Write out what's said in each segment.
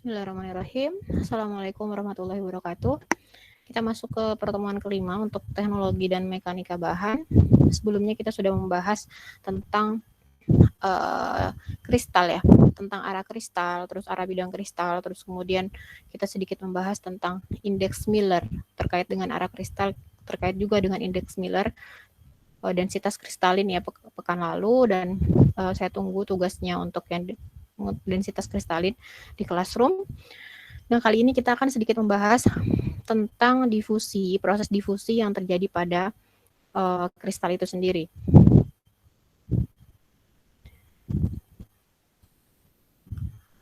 Bismillahirrahmanirrahim. Assalamualaikum warahmatullahi wabarakatuh. Kita masuk ke pertemuan kelima untuk teknologi dan mekanika bahan. Sebelumnya kita sudah membahas tentang kristal ya, tentang arah kristal, terus arah bidang kristal, terus kemudian kita sedikit membahas tentang indeks Miller terkait dengan arah kristal, terkait juga dengan indeks Miller, densitas kristalin ya pekan lalu, dan saya tunggu tugasnya untuk yang densitas kristalin di classroom. Nah, kali ini kita akan sedikit membahas tentang difusi, proses difusi yang terjadi pada kristal itu sendiri.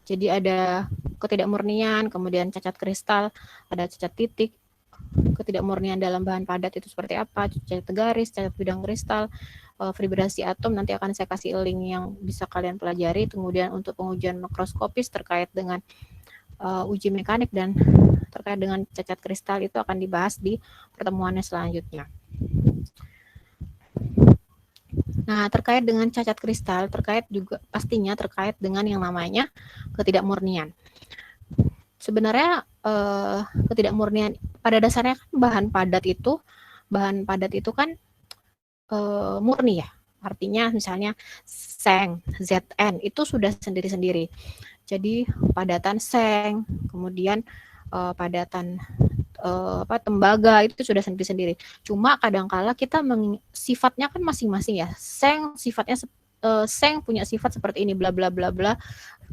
Jadi ada ketidakmurnian, kemudian cacat kristal, ada cacat titik, ketidakmurnian dalam bahan padat itu seperti apa, cacat garis, cacat bidang kristal, vibrasi atom, nanti akan saya kasih link yang bisa kalian pelajari. Kemudian untuk pengujian makroskopis terkait dengan uji mekanik dan terkait dengan cacat kristal itu akan dibahas di pertemuannya selanjutnya. Nah, terkait dengan cacat kristal, pastinya terkait dengan yang namanya ketidakmurnian. Sebenarnya ketidakmurnian pada dasarnya kan bahan padat itu kan murni ya. Artinya misalnya seng, Zn itu sudah sendiri-sendiri. Jadi padatan seng, kemudian padatan tembaga itu sudah sendiri-sendiri. Cuma kadangkala kita sifatnya kan masing-masing ya. Seng sifatnya seng punya sifat seperti ini bla bla bla bla.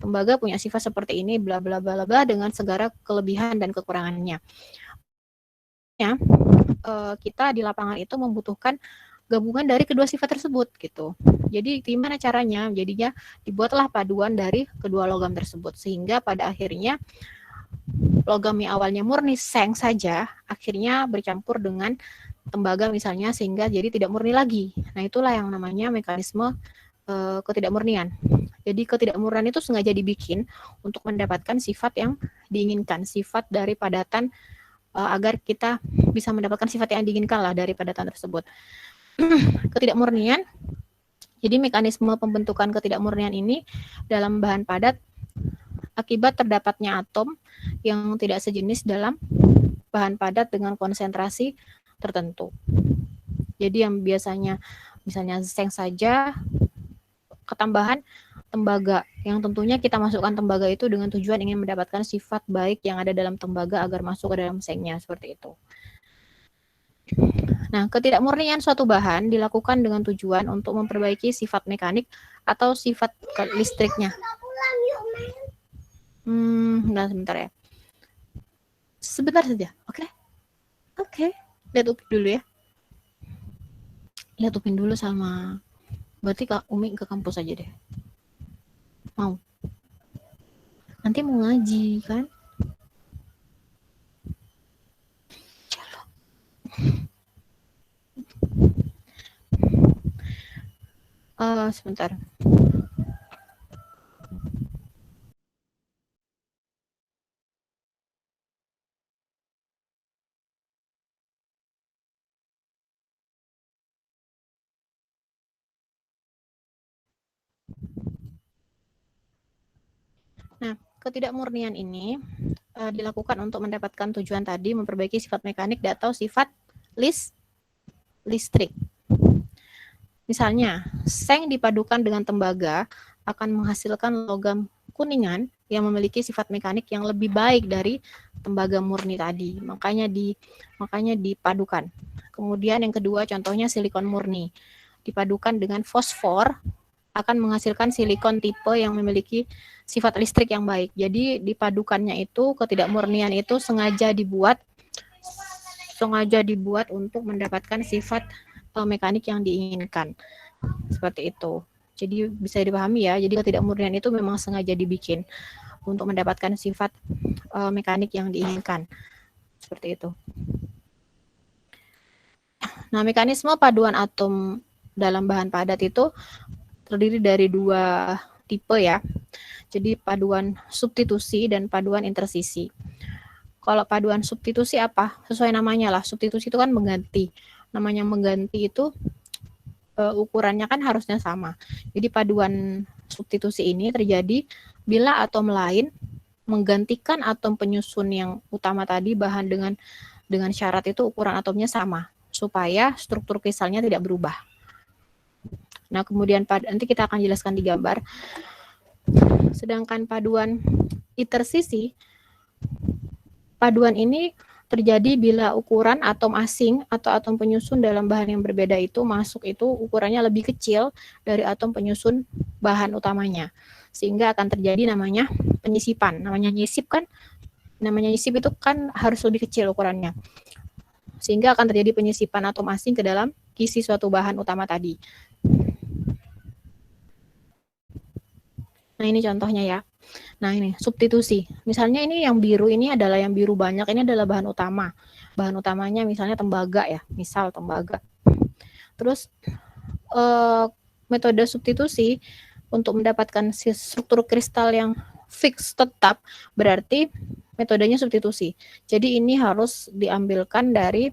Tembaga punya sifat seperti ini bla bla bla bla dengan segala kelebihan dan kekurangannya. Ya, kita di lapangan itu membutuhkan gabungan dari kedua sifat tersebut gitu. Jadi gimana caranya? Jadinya dibuatlah paduan dari kedua logam tersebut sehingga pada akhirnya logam yang awalnya murni seng saja akhirnya bercampur dengan tembaga misalnya sehingga jadi tidak murni lagi. Nah, itulah yang namanya mekanisme ketidakmurnian. Jadi ketidakmurnian itu sengaja dibikin untuk mendapatkan sifat yang diinginkan, sifat dari padatan agar kita bisa mendapatkan sifat yang diinginkan lah dari padatan tersebut. Ketidakmurnian. Jadi mekanisme pembentukan ketidakmurnian ini dalam bahan padat akibat terdapatnya atom yang tidak sejenis dalam bahan padat dengan konsentrasi tertentu. Jadi yang biasanya misalnya seng saja ketambahan tembaga, yang tentunya kita masukkan tembaga itu dengan tujuan ingin mendapatkan sifat baik yang ada dalam tembaga agar masuk ke dalam sengnya, seperti itu. Nah, ketidakmurnian suatu bahan dilakukan dengan tujuan untuk memperbaiki sifat mekanik atau sifat listriknya. Nah, sebentar ya. Sebentar saja, oke? Oke. Lihat Upin dulu ya. Lihat Upin dulu sama... Berarti Kak Umi ke kampus aja deh. Mau? Nanti mau ngaji, kan? Sebentar. Nah, ketidakmurnian ini dilakukan untuk mendapatkan tujuan tadi, memperbaiki sifat mekanik atau sifat listrik. Misalnya, seng dipadukan dengan tembaga akan menghasilkan logam kuningan yang memiliki sifat mekanik yang lebih baik dari tembaga murni tadi. Makanya dipadukan. Kemudian yang kedua contohnya silikon murni. Dipadukan dengan fosfor akan menghasilkan silikon tipe yang memiliki sifat listrik yang baik. Jadi dipadukannya itu ketidakmurnian itu sengaja dibuat untuk mendapatkan sifat mekanik yang diinginkan. Seperti itu. Jadi bisa dipahami ya. Jadi ketidakmurnian itu memang sengaja dibikin untuk mendapatkan sifat mekanik yang diinginkan. Seperti itu. Nah, mekanisme paduan atom dalam bahan padat itu terdiri dari dua tipe ya. Jadi paduan substitusi dan paduan intersisi. Kalau paduan substitusi apa? Sesuai namanya lah. Substitusi itu kan mengganti. Namanya mengganti itu ukurannya kan harusnya sama. Jadi paduan substitusi ini terjadi bila atom lain menggantikan atom penyusun yang utama tadi bahan dengan syarat itu ukuran atomnya sama supaya struktur kristalnya tidak berubah. Nah, kemudian nanti kita akan jelaskan di gambar. Sedangkan paduan intersisi, paduan ini terjadi bila ukuran atom asing atau atom penyusun dalam bahan yang berbeda itu masuk itu ukurannya lebih kecil dari atom penyusun bahan utamanya. Sehingga akan terjadi namanya penyisipan. Namanya nyisip itu kan harus lebih kecil ukurannya. Sehingga akan terjadi penyisipan atom asing ke dalam kisi suatu bahan utama tadi. Nah, ini contohnya ya. Nah, ini substitusi. Misalnya ini yang biru ini adalah yang biru banyak, ini adalah bahan utama. Bahan utamanya misalnya tembaga ya, misal tembaga. Terus metode substitusi untuk mendapatkan struktur kristal yang fix tetap berarti metodenya substitusi. Jadi ini harus diambilkan dari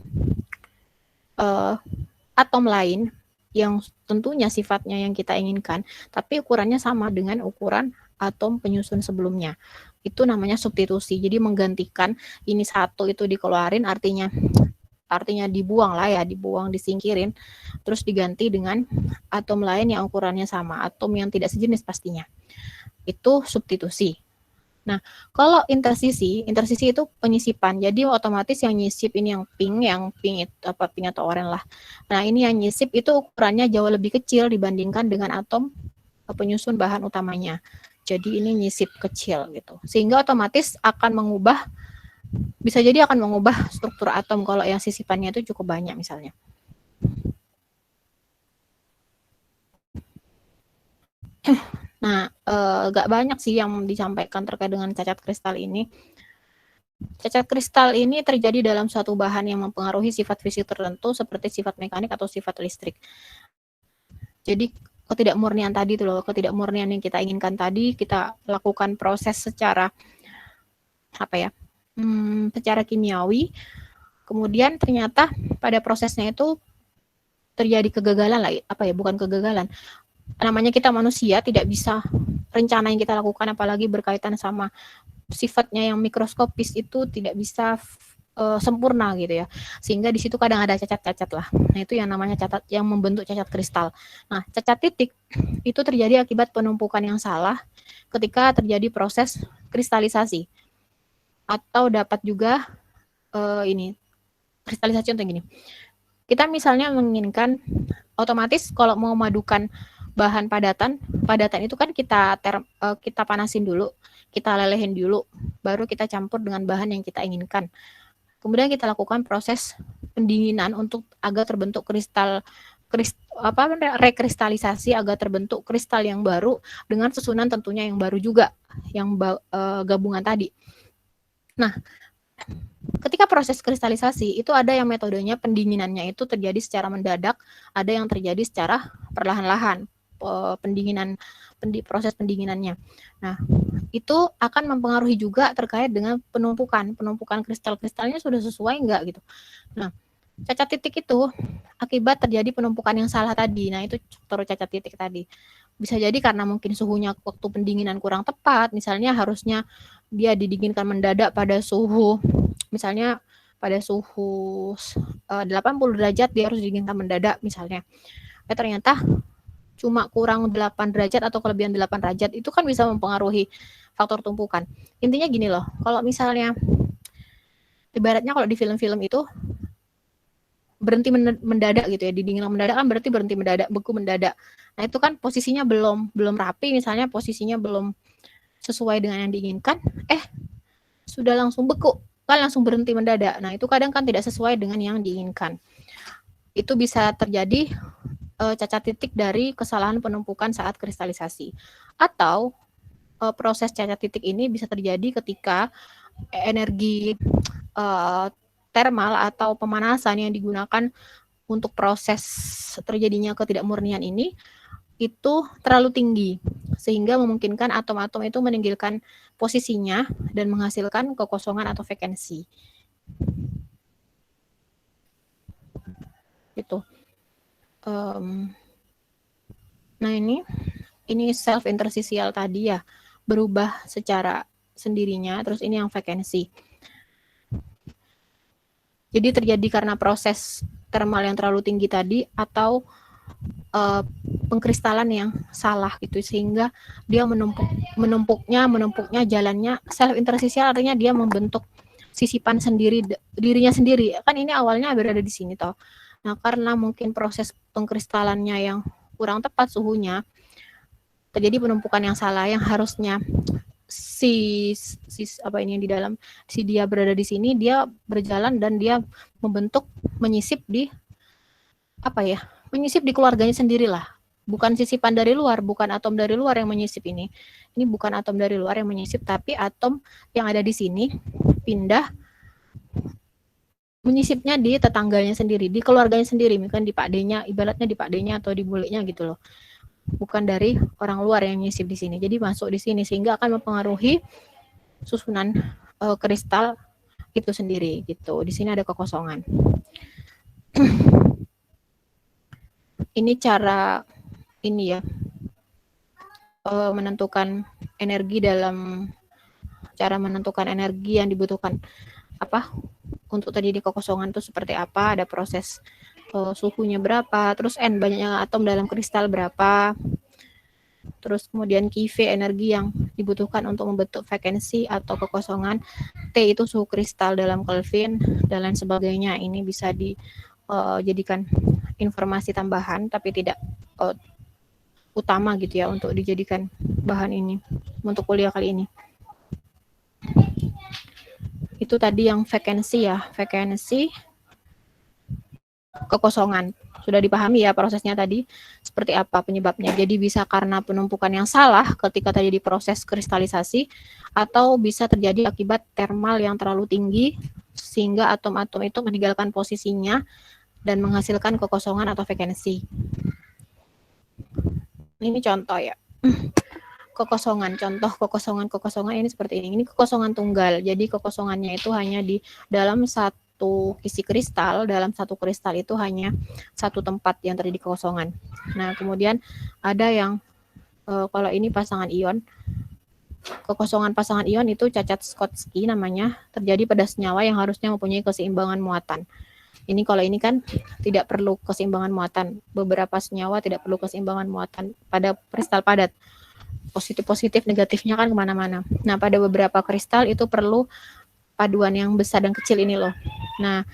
atom lain yang tentunya sifatnya yang kita inginkan, tapi ukurannya sama dengan ukuran atom penyusun sebelumnya. Itu namanya substitusi. Jadi menggantikan ini satu itu dikeluarin, artinya dibuang lah ya, dibuang, disingkirin, terus diganti dengan atom lain yang ukurannya sama, atom yang tidak sejenis pastinya. Itu substitusi. Nah, kalau intersisi itu penyisipan. Jadi otomatis yang nyisip ini yang pink itu apa, pink atau oranye lah. Nah, ini yang nyisip itu ukurannya jauh lebih kecil dibandingkan dengan atom penyusun bahan utamanya. Jadi ini nyisip kecil gitu. Sehingga otomatis akan mengubah, bisa jadi akan mengubah struktur atom kalau yang sisipannya itu cukup banyak misalnya. Nah, gak banyak sih yang disampaikan terkait dengan cacat kristal ini. Cacat kristal ini terjadi dalam suatu bahan yang mempengaruhi sifat fisik tertentu seperti sifat mekanik atau sifat listrik. Jadi ketidakmurnian tadi tuh loh, ketidakmurnian yang kita inginkan tadi, kita lakukan proses secara apa ya? Secara kimiawi. Kemudian ternyata pada prosesnya itu terjadi kegagalan lah, apa ya? Bukan kegagalan. Namanya kita manusia tidak bisa rencana yang kita lakukan apalagi berkaitan sama sifatnya yang mikroskopis itu tidak bisa sempurna gitu ya, sehingga di situ kadang ada cacat-cacat lah. Nah, itu yang namanya cacat yang membentuk cacat kristal. Nah, cacat titik itu terjadi akibat penumpukan yang salah ketika terjadi proses kristalisasi, atau dapat juga ini kristalisasi untuk gini. Kita misalnya menginginkan otomatis kalau mau memadukan bahan padatan itu kan kita panasin dulu, kita lelehin dulu, baru kita campur dengan bahan yang kita inginkan. Kemudian kita lakukan proses pendinginan untuk agar terbentuk rekristalisasi agar terbentuk kristal yang baru dengan susunan tentunya yang baru juga, yang gabungan tadi. Nah, ketika proses kristalisasi itu ada yang metodenya pendinginannya itu terjadi secara mendadak, ada yang terjadi secara perlahan-lahan proses pendinginannya. Nah, itu akan mempengaruhi juga terkait dengan penumpukan kristal-kristalnya sudah sesuai enggak gitu. Nah, cacat titik itu akibat terjadi penumpukan yang salah tadi. Nah, itu faktor cacat titik tadi. Bisa jadi karena mungkin suhunya waktu pendinginan kurang tepat, misalnya harusnya dia didinginkan mendadak pada suhu misalnya pada suhu 80 derajat dia harus didinginkan mendadak misalnya. Ternyata cuma kurang 8 derajat atau kelebihan 8 derajat, itu kan bisa mempengaruhi faktor tumpukan. Intinya gini loh, kalau misalnya ibaratnya kalau di film-film itu berhenti mendadak gitu ya, didinginkan mendadak kan berarti berhenti mendadak, beku mendadak. Nah, itu kan posisinya belum rapi, misalnya posisinya belum sesuai dengan yang diinginkan, sudah langsung beku, kan langsung berhenti mendadak. Nah, itu kadang kan tidak sesuai dengan yang diinginkan. Itu bisa terjadi cacat titik dari kesalahan penumpukan saat kristalisasi. Atau proses cacat titik ini bisa terjadi ketika energi termal atau pemanasan yang digunakan untuk proses terjadinya ketidakmurnian ini itu terlalu tinggi, sehingga memungkinkan atom-atom itu meninggalkan posisinya dan menghasilkan kekosongan atau vakansi. Gitu. Nah, ini self intersisial tadi ya, berubah secara sendirinya, terus ini yang vacancy. Jadi terjadi karena proses thermal yang terlalu tinggi tadi atau pengkristalan yang salah gitu, sehingga dia menumpuknya jalannya self interstitial, artinya dia membentuk sisipan sendiri dirinya sendiri. Kan ini awalnya berada di sini toh. Nah, karena mungkin proses pengkristalannya yang kurang tepat suhunya, terjadi penumpukan yang salah, yang harusnya si apa ini yang di dalam si dia berada di sini, dia berjalan dan dia membentuk menyisip di apa ya? Menyisip di keluarganya sendiri lah. Bukan sisipan dari luar, bukan atom dari luar yang menyisip ini. Ini bukan atom dari luar yang menyisip, tapi atom yang ada di sini pindah menyisipnya di tetangganya sendiri, di keluarganya sendiri, mungkin di Pak D-nya, ibaratnya di Pak D-nya atau di bulenya gitu loh. Bukan dari orang luar yang menyisip di sini. Jadi masuk di sini sehingga akan mempengaruhi susunan kristal itu sendiri gitu. Di sini ada kekosongan. Ini cara ini ya, menentukan energi dalam cara menentukan energi yang dibutuhkan apa untuk terjadi kekosongan itu seperti apa, ada proses suhunya berapa, terus N banyaknya atom dalam kristal berapa, terus kemudian QV energi yang dibutuhkan untuk membentuk vacancy atau kekosongan, T itu suhu kristal dalam Kelvin dan lain sebagainya. Ini bisa dijadikan informasi tambahan tapi tidak utama gitu ya untuk dijadikan bahan ini untuk kuliah kali ini. Itu tadi yang vacancy ya, vacancy kekosongan. Sudah dipahami ya prosesnya tadi seperti apa penyebabnya. Jadi bisa karena penumpukan yang salah ketika terjadi proses kristalisasi, atau bisa terjadi akibat thermal yang terlalu tinggi sehingga atom-atom itu meninggalkan posisinya dan menghasilkan kekosongan atau vacancy. Ini contoh ya. Kekosongan, contoh kekosongan ini seperti ini. Ini kekosongan tunggal. Jadi kekosongannya itu hanya di dalam satu isi kristal, dalam satu kristal itu hanya satu tempat yang terjadi kekosongan. Nah, kemudian ada yang kalau ini pasangan ion, kekosongan pasangan ion itu cacat Schottky namanya, terjadi pada senyawa yang harusnya mempunyai keseimbangan muatan. Ini kalau ini kan tidak perlu keseimbangan muatan. Beberapa senyawa tidak perlu keseimbangan muatan pada kristal padat. Positif-positif, negatifnya kan kemana-mana. Nah, pada beberapa kristal itu perlu paduan yang besar dan kecil ini loh. Nah,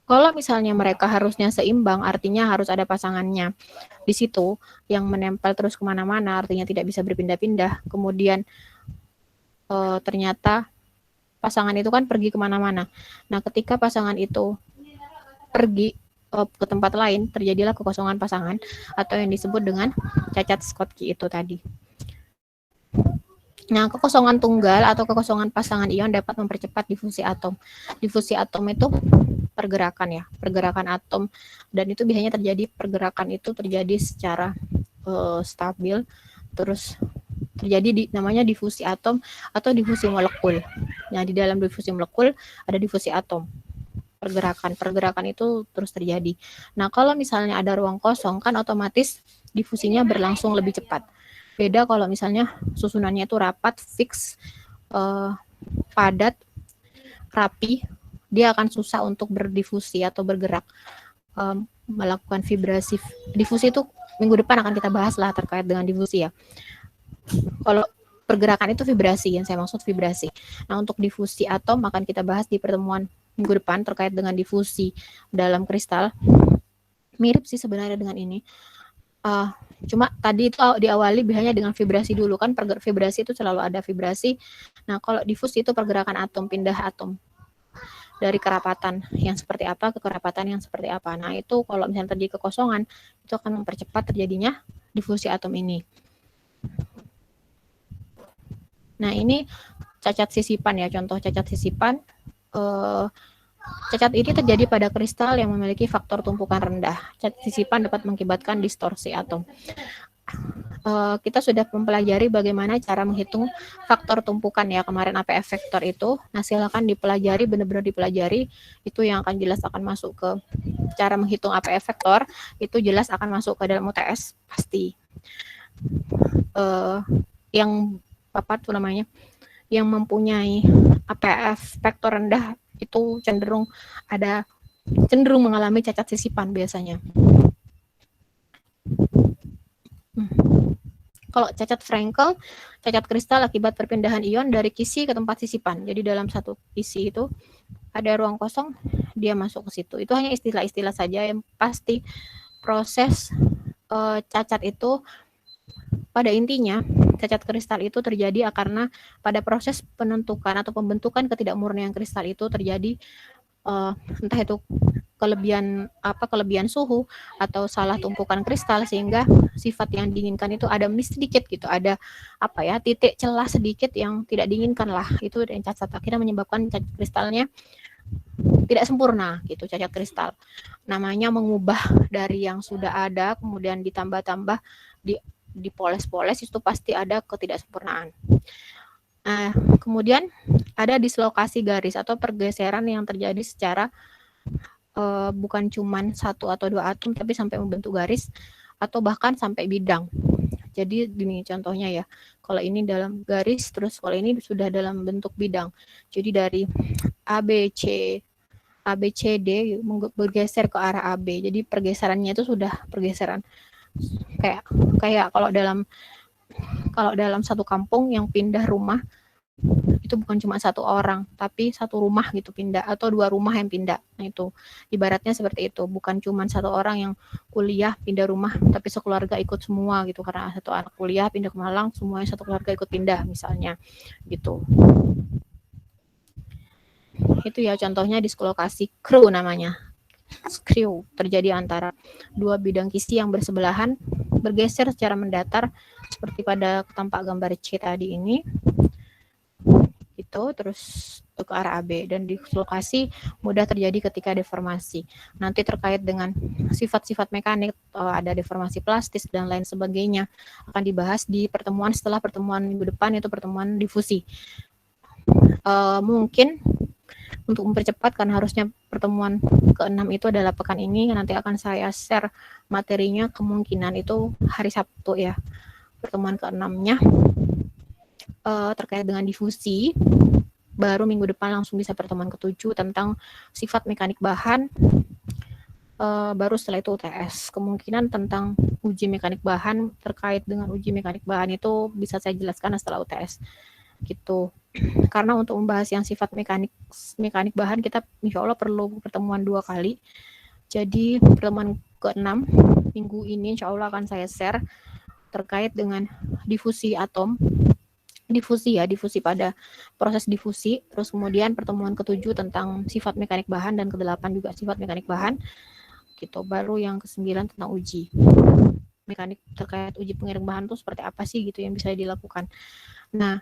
kalau misalnya mereka harusnya seimbang, artinya harus ada pasangannya di situ yang menempel terus kemana-mana, artinya tidak bisa berpindah-pindah. Kemudian ternyata pasangan itu kan pergi kemana-mana. Nah, ketika pasangan itu pergi ke tempat lain, terjadilah kekosongan pasangan atau yang disebut dengan cacat Schottky itu tadi. Nah, kekosongan tunggal atau kekosongan pasangan ion dapat mempercepat difusi atom. Difusi atom itu pergerakan ya, pergerakan atom, dan itu biasanya pergerakan itu terjadi secara stabil, terus terjadi namanya difusi atom atau difusi molekul. Nah, di dalam difusi molekul ada difusi atom. Pergerakan itu terus terjadi. Nah, kalau misalnya ada ruang kosong kan otomatis difusinya berlangsung lebih cepat. Beda kalau misalnya susunannya itu rapat, fix, padat, rapi, dia akan susah untuk berdifusi atau bergerak, melakukan vibrasi. Difusi itu minggu depan akan kita bahas lah terkait dengan difusi ya. Kalau pergerakan itu vibrasi, yang saya maksud vibrasi. Nah, untuk difusi atom akan kita bahas di pertemuan minggu depan terkait dengan difusi dalam kristal. Mirip sih sebenarnya dengan ini. Cuma tadi itu diawali biasanya dengan vibrasi dulu kan, vibrasi itu selalu ada vibrasi. Nah, kalau difusi itu pergerakan atom, pindah atom dari kerapatan yang seperti apa ke kerapatan yang seperti apa. Nah, itu kalau misalnya terjadi kekosongan, itu akan mempercepat terjadinya difusi atom ini. Nah, ini cacat sisipan ya, contoh cacat sisipan. Cacat ini terjadi pada kristal yang memiliki faktor tumpukan rendah. Cacat sisipan dapat mengakibatkan distorsi atom. Kita sudah mempelajari bagaimana cara menghitung faktor tumpukan ya kemarin, APF vektor itu. Nah, silakan dipelajari, benar-benar dipelajari. Itu yang akan jelas akan masuk ke cara menghitung APF vektor, itu jelas akan masuk ke dalam UTS pasti. Yang papat tuh namanya, yang mempunyai APF vektor rendah itu cenderung mengalami cacat sisipan biasanya. Kalau cacat Frankel, cacat kristal akibat perpindahan ion dari kisi ke tempat sisipan. Jadi dalam satu kisi itu ada ruang kosong, dia masuk ke situ. Itu hanya istilah-istilah saja, yang pasti proses cacat itu pada intinya cacat kristal itu terjadi karena pada proses penentukan atau pembentukan ketidakmurnian kristal itu terjadi entah itu kelebihan suhu atau salah tumpukan kristal sehingga sifat yang diinginkan itu ada miss sedikit gitu, ada titik celah sedikit yang tidak diinginkan lah, itu yang cacat akhirnya menyebabkan cacat kristalnya tidak sempurna gitu. Cacat kristal namanya mengubah dari yang sudah ada kemudian ditambah-tambah, dipoles-poles, itu pasti ada ketidaksempurnaan. Kemudian ada dislokasi garis atau pergeseran yang terjadi secara bukan cuma satu atau dua atom tapi sampai membentuk garis atau bahkan sampai bidang. Jadi ini contohnya ya, kalau ini dalam garis, terus kalau ini sudah dalam bentuk bidang. Jadi dari ABCD bergeser ke arah AB. Jadi pergeserannya itu sudah pergeseran kayak kalau dalam satu kampung yang pindah rumah itu bukan cuma satu orang, tapi satu rumah gitu pindah, atau dua rumah yang pindah. Nah itu ibaratnya seperti itu, bukan cuma satu orang yang kuliah pindah rumah, tapi sekeluarga ikut semua gitu, karena satu anak kuliah pindah ke Malang, semuanya satu keluarga ikut pindah misalnya gitu. Itu ya contohnya dislokasi screw namanya. Screw terjadi antara dua bidang kisi yang bersebelahan bergeser secara mendatar seperti pada tampak gambar C tadi ini. Itu terus ke arah AB, dan dislokasi mudah terjadi ketika deformasi. Nanti terkait dengan sifat-sifat mekanik, ada deformasi plastis dan lain sebagainya akan dibahas di pertemuan setelah pertemuan minggu depan, itu pertemuan difusi. Mungkin untuk mempercepat kan harusnya pertemuan ke-6 itu adalah pekan ini, nanti akan saya share materinya, kemungkinan itu hari Sabtu ya pertemuan ke-6-nya. Terkait dengan difusi, baru minggu depan langsung bisa pertemuan ke-7 tentang sifat mekanik bahan, baru setelah itu UTS. Kemungkinan tentang uji mekanik bahan, terkait dengan uji mekanik bahan itu bisa saya jelaskan setelah UTS gitu. Karena untuk membahas yang sifat mekanik bahan kita insya Allah perlu pertemuan 2 kali. Jadi pertemuan ke-6 minggu ini insya Allah akan saya share terkait dengan difusi atom, difusi pada proses difusi, terus kemudian pertemuan ke-7 tentang sifat mekanik bahan, dan ke-8 juga sifat mekanik bahan gitu. Baru yang ke-9 tentang uji mekanik, terkait uji pengiring bahan itu seperti apa sih gitu yang bisa dilakukan. Nah,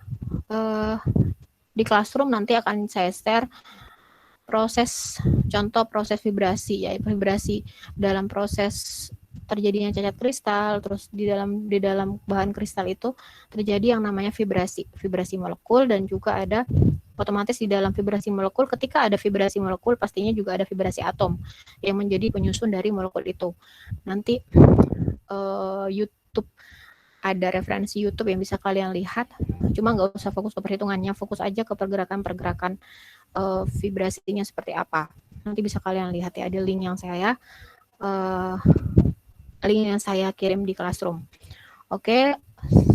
di classroom nanti akan saya share contoh proses vibrasi, ya vibrasi dalam proses terjadinya cacat kristal. Terus di dalam bahan kristal itu terjadi yang namanya vibrasi molekul, dan juga ada otomatis di dalam vibrasi molekul, ketika ada vibrasi molekul pastinya juga ada vibrasi atom yang menjadi penyusun dari molekul itu. Nanti YouTube, ada referensi YouTube yang bisa kalian lihat, cuma nggak usah fokus ke perhitungannya, fokus aja ke pergerakan vibrasinya seperti apa. Nanti bisa kalian lihat ya, ada link yang saya kirim di classroom. Oke,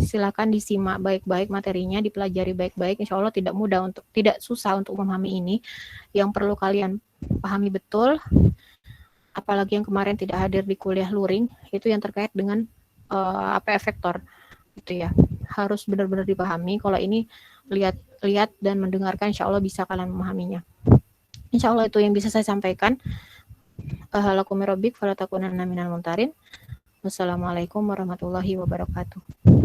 silakan disimak baik-baik materinya, dipelajari baik-baik. Insya Allah tidak susah untuk memahami ini. Yang perlu kalian pahami betul, apalagi yang kemarin tidak hadir di kuliah luring, itu yang terkait dengan APF vektor itu ya, harus benar-benar dipahami. Kalau ini lihat dan mendengarkan, insya Allah bisa kalian memahaminya. Insya Allah itu yang bisa saya sampaikan. Lakum rabbik fala takunanna minal mumtarin. Wassalamualaikum warahmatullahi wabarakatuh.